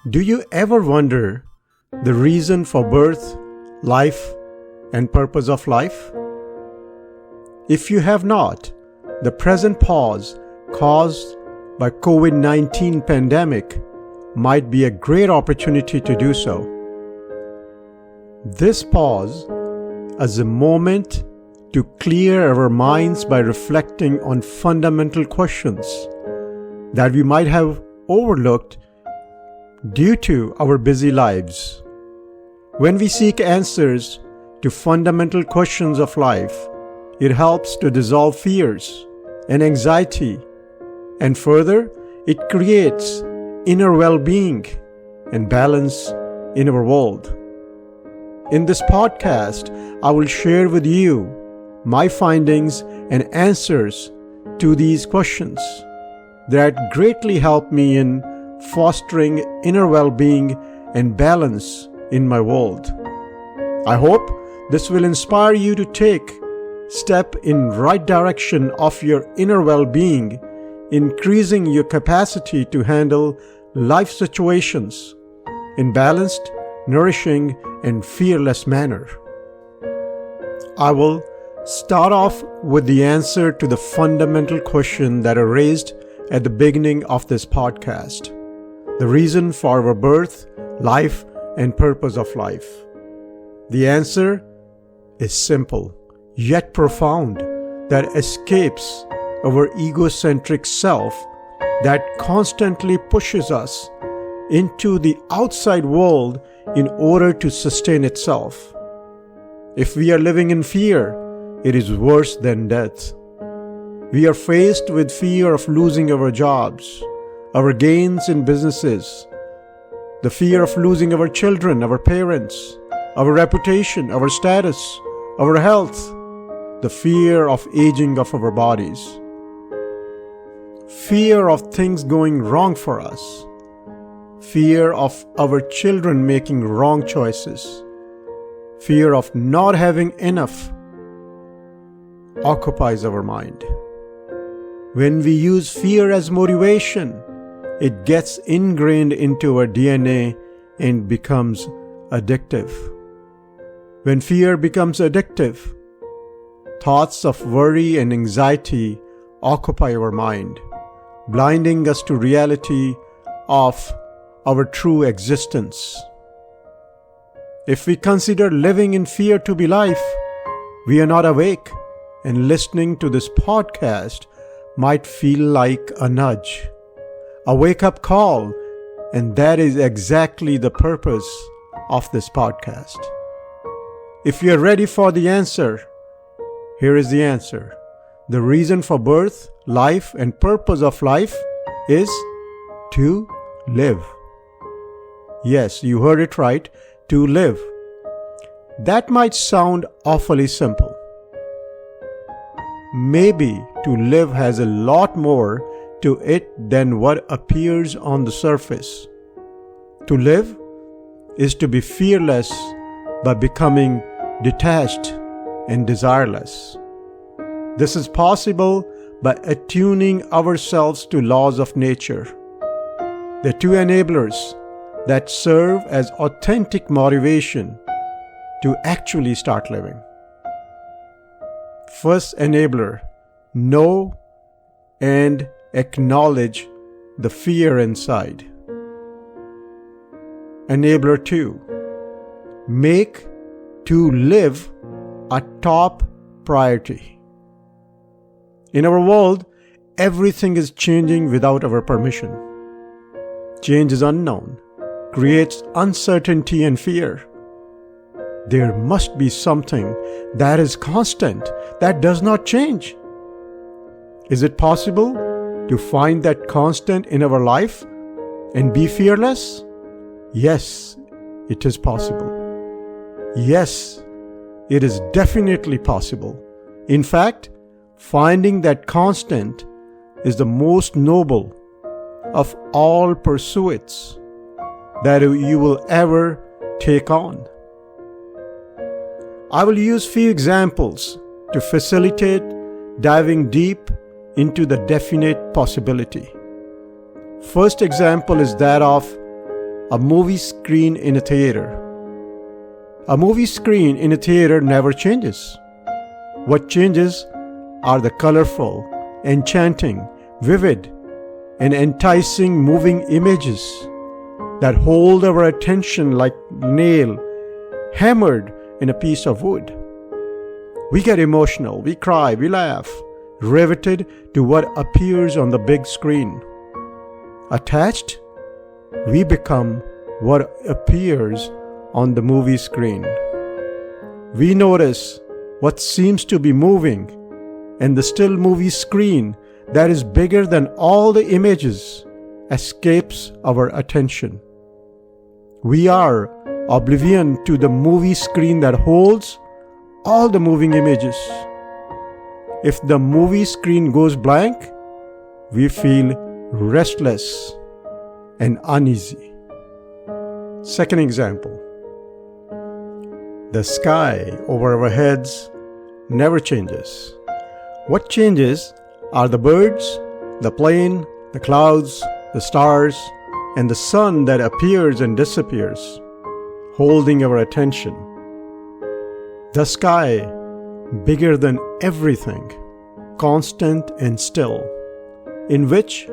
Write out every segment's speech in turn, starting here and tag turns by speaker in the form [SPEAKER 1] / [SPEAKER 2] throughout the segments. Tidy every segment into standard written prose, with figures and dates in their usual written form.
[SPEAKER 1] Do you ever wonder the reason for birth, life, and purpose of life? If you have not, the present pause caused by COVID-19 pandemic might be a great opportunity to do so. This pause is a moment to clear our minds by reflecting on fundamental questions that we might have overlooked due to our busy lives. When we seek answers to fundamental questions of life, it helps to dissolve fears and anxiety, and further, it creates inner well-being and balance in our world. In this podcast, I will share with you my findings and answers to these questions that greatly help me in fostering inner well-being and balance in my world. I hope this will inspire you to take step in right direction of your inner well-being, increasing your capacity to handle life situations in balanced, nourishing, and fearless manner. I will start off with the answer to the fundamental question that I raised at the beginning of this podcast: the reason for our birth, life, and purpose of life. The answer is simple, yet profound, that escapes our egocentric self that constantly pushes us into the outside world in order to sustain itself. If we are living in fear, it is worse than death. We are faced with fear of losing our jobs, our gains in businesses, the fear of losing our children, our parents, our reputation, our status, our health, the fear of aging of our bodies, fear of things going wrong for us, fear of our children making wrong choices, fear of not having enough occupies our mind. When we use fear as motivation, it gets ingrained into our DNA and becomes addictive. When fear becomes addictive, thoughts of worry and anxiety occupy our mind, blinding us to reality of our true existence. If we consider living in fear to be life, we are not awake, and listening to this podcast might feel like a nudge, a wake-up call, and that is exactly the purpose of this podcast. If you are ready for the answer, here is the answer. The reason for birth, life, and purpose of life is to live. Yes, you heard it right, to live. That might sound awfully simple. Maybe to live has a lot more to it than what appears on the surface. To live is to be fearless by becoming detached and desireless. This is possible by attuning ourselves to laws of nature, the two enablers that serve as authentic motivation to actually start living. First enabler, know and acknowledge the fear inside. Enabler 2, make to live a top priority. In our world, everything is changing without our permission. Change is unknown, creates uncertainty and fear. There must be something that is constant, that does not change. Is it possible to find that constant in our life and be fearless? Yes, it is possible. Yes, it is definitely possible. In fact, finding that constant is the most noble of all pursuits that you will ever take on. I will use few examples to facilitate diving deep into the definite possibility. First example is that of a movie screen in a theater. A movie screen in a theater never changes. What changes are the colorful, enchanting, vivid, and enticing moving images that hold our attention like nail hammered in a piece of wood. We get emotional, we cry, we laugh, riveted to what appears on the big screen. Attached, we become what appears on the movie screen. We notice what seems to be moving, and the still movie screen that is bigger than all the images escapes our attention. We are oblivion to the movie screen that holds all the moving images. If the movie screen goes blank, we feel restless and uneasy. Second example. The sky over our heads never changes. What changes are the birds, the plane, the clouds, the stars, and the sun that appears and disappears, holding our attention. The sky, bigger than everything, constant and still, in which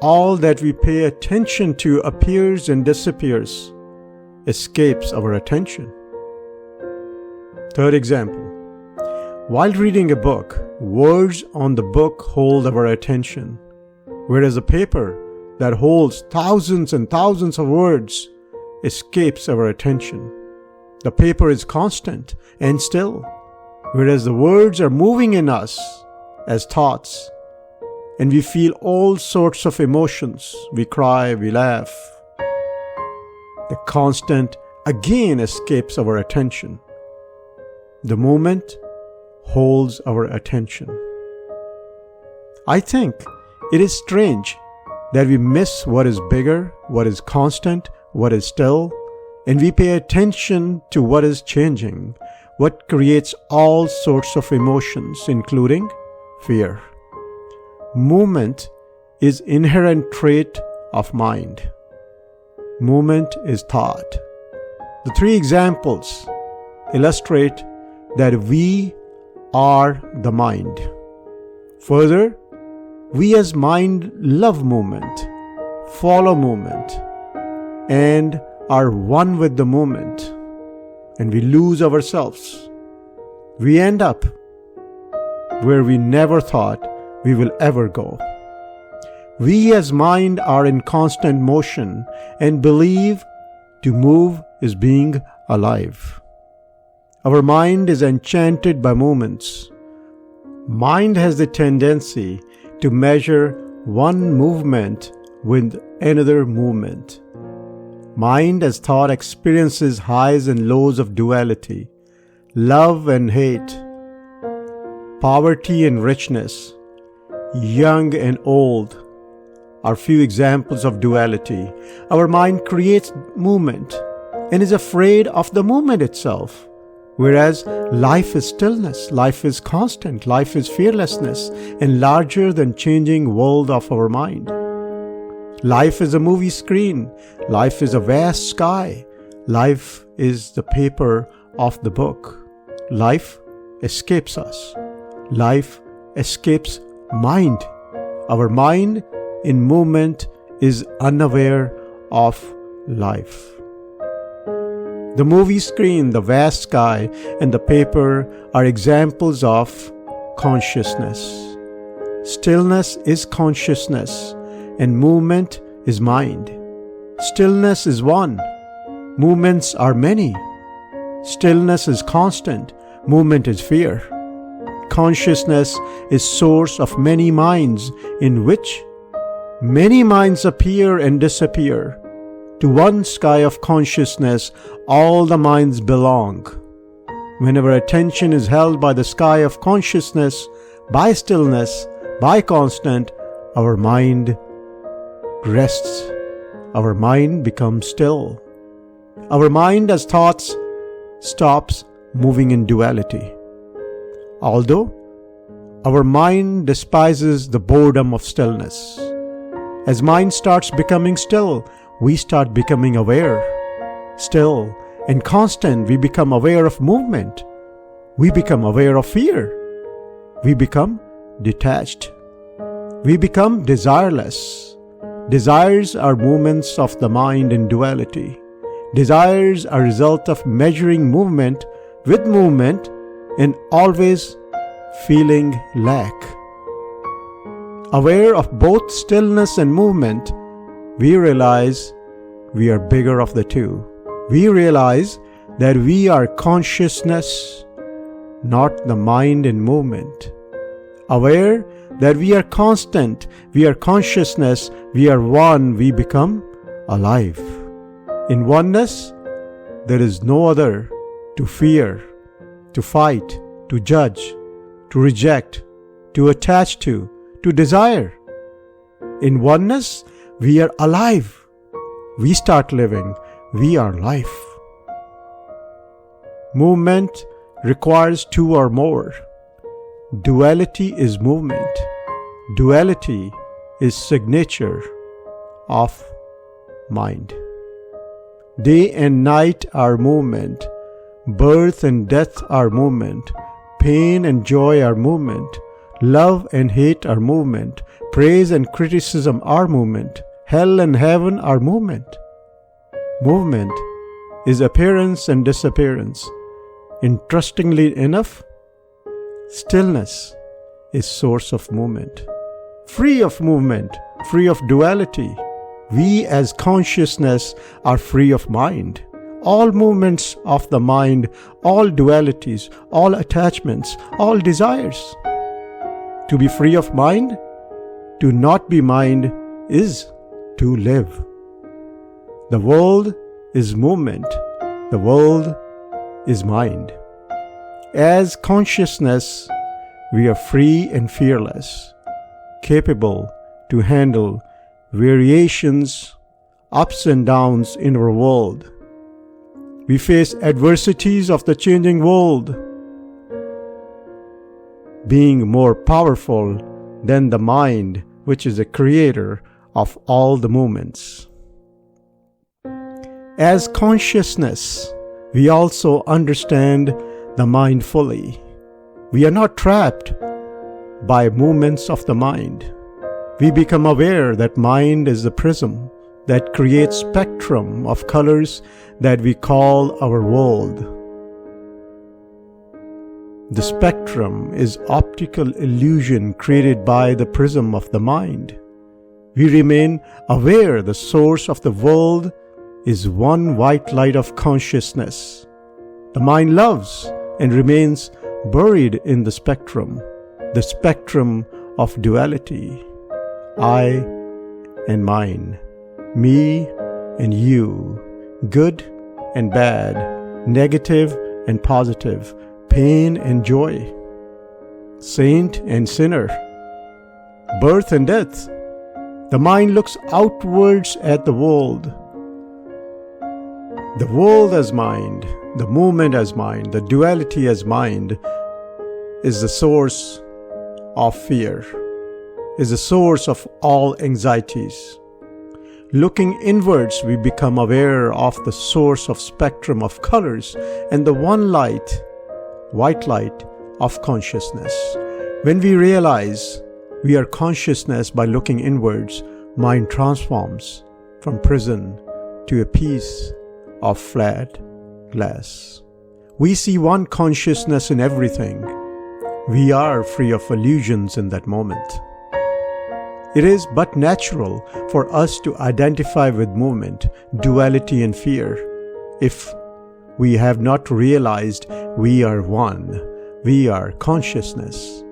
[SPEAKER 1] all that we pay attention to appears and disappears, escapes our attention. Third example. While reading a book, words on the book hold our attention, whereas a paper that holds thousands and thousands of words escapes our attention. The paper is constant and still, whereas the words are moving in us as thoughts, and we feel all sorts of emotions. We cry, we laugh. The constant again escapes our attention. The moment holds our attention. I think it is strange that we miss what is bigger, what is constant, what is still, and we pay attention to what is changing, what creates all sorts of emotions, including fear. Movement is inherent trait of mind. Movement is thought. The three examples illustrate that we are the mind. Further, we as mind love movement, follow movement, and are one with the moment, and we lose ourselves. We end up where we never thought we will ever go. We as mind are in constant motion and believe to move is being alive. Our mind is enchanted by movements. Mind has the tendency to measure one movement with another movement. Mind as thought experiences highs and lows of duality, love and hate, poverty and richness, young and old are few examples of duality. Our mind creates movement and is afraid of the movement itself. Whereas life is stillness, life is constant, life is fearlessness, and larger than changing world of our mind. Life is a movie screen, life is a vast sky, life is the paper of the book. Life escapes us. Life escapes mind. Our mind in movement is unaware of life. The movie screen, the vast sky, and the paper are examples of consciousness. Stillness is consciousness, and movement is mind. Stillness is one. Movements are many. Stillness is constant. Movement is fear. Consciousness is source of many minds, in which many minds appear and disappear. To one sky of consciousness, all the minds belong. When our attention is held by the sky of consciousness, by stillness, by constant, our mind rests. Our mind becomes still. Our mind as thoughts stops moving in duality. Although our mind despises the boredom of stillness. As mind starts becoming still, we start becoming aware. Still and constant, we become aware of movement. We become aware of fear. We become detached. We become desireless. Desires are movements of the mind in duality. Desires are a result of measuring movement with movement and always feeling lack. Aware of both stillness and movement, we realize we are bigger of the two. We realize that we are consciousness, not the mind in movement. Aware that we are constant, we are consciousness, we are one, we become alive. In oneness, there is no other to fear, to fight, to judge, to reject, to attach to desire. In oneness, we are alive. We start living. We are life. Movement requires two or more. Duality is movement. Duality is signature of mind. Day and night are movement. Birth and death are movement. Pain and joy are movement. Love and hate are movement. Praise and criticism are movement. Hell and heaven are movement. Movement is appearance and disappearance. Interestingly enough, stillness is source of movement. Free of movement, free of duality. We as consciousness are free of mind. All movements of the mind, all dualities, all attachments, all desires. To be free of mind, to not be mind, is to live. The world is movement. The world is mind. As consciousness, we are free and fearless, capable to handle variations, ups and downs in our world. We face adversities of the changing world, being more powerful than the mind, which is the creator of all the movements. As consciousness, we also understand the mind fully. We are not trapped by movements of the mind. We become aware that mind is the prism that creates spectrum of colors that we call our world. The spectrum is optical illusion created by the prism of the mind. We remain aware the source of the world is one white light of consciousness. The mind loves and remains buried in the spectrum of duality. I and mine, me and you, good and bad, negative and positive, pain and joy, saint and sinner, birth and death. The mind looks outwards at the world. The world as mind, the movement as mind, the duality as mind is the source of fear, is the source of all anxieties. Looking inwards, we become aware of the source of spectrum of colors and the one light, white light of consciousness. When we realize we are consciousness by looking inwards, mind transforms from prison to a piece of flat glass. We see one consciousness in everything. We are free of illusions in that moment. It is but natural for us to identify with movement, duality and fear. If we have not realized we are one, we are consciousness.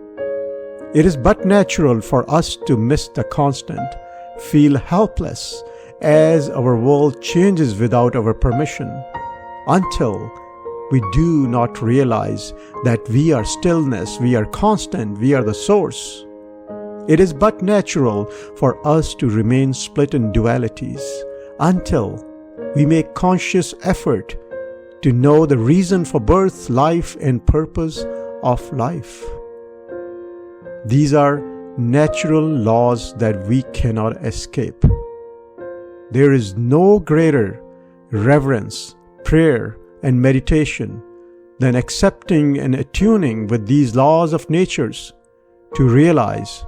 [SPEAKER 1] It is but natural for us to miss the constant, feel helpless as our world changes without our permission, until we do not realize that we are stillness, we are constant, we are the source. It is but natural for us to remain split in dualities until we make conscious effort to know the reason for birth, life, and purpose of life. These are natural laws that we cannot escape. there is no greater reverence, prayer, and meditation than accepting and attuning with these laws of natures to realize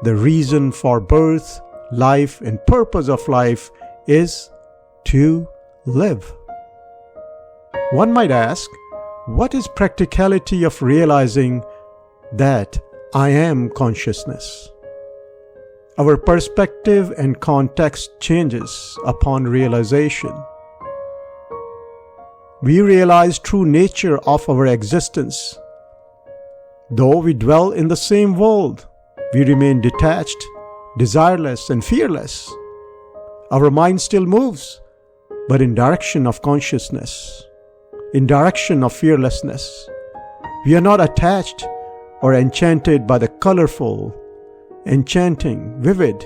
[SPEAKER 1] the reason for birth, life, and purpose of life is to live. One might ask, what is practicality of realizing that I am consciousness? Our perspective and context changes upon realization. We realize true nature of our existence. Though we dwell in the same world, we remain detached, desireless, and fearless. Our mind still moves, but in direction of consciousness, in direction of fearlessness. We are not attached or enchanted by the colorful, enchanting, vivid,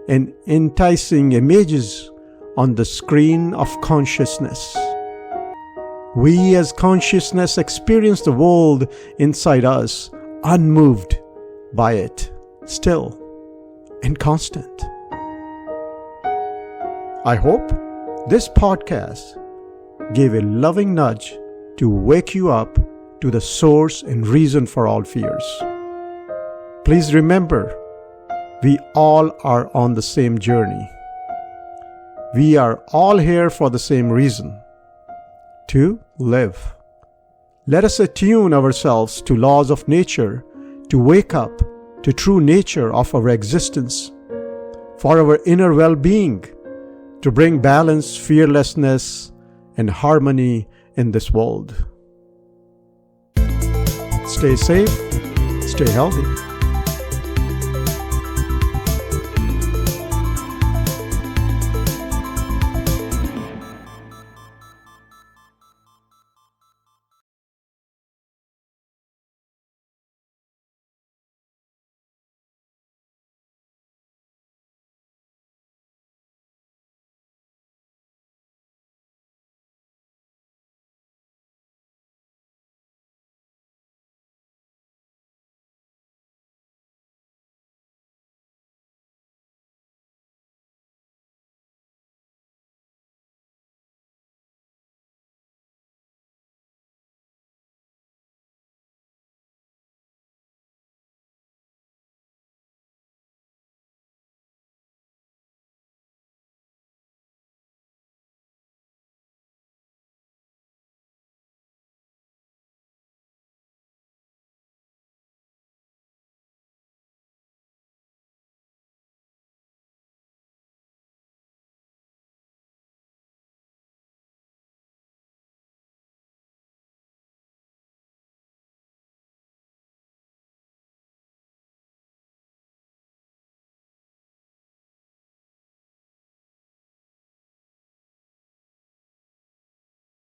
[SPEAKER 1] and enticing images on the screen of consciousness. We as consciousness experience the world inside us unmoved by it, still and constant. I hope this podcast gave a loving nudge to wake you up to the source and reason for all fears. Please remember, we all are on the same journey. We are all here for the same reason: to live. Let us attune ourselves to laws of nature to wake up to true nature of our existence, for our inner well-being, to bring balance, fearlessness, and harmony in this world. Stay safe, stay healthy.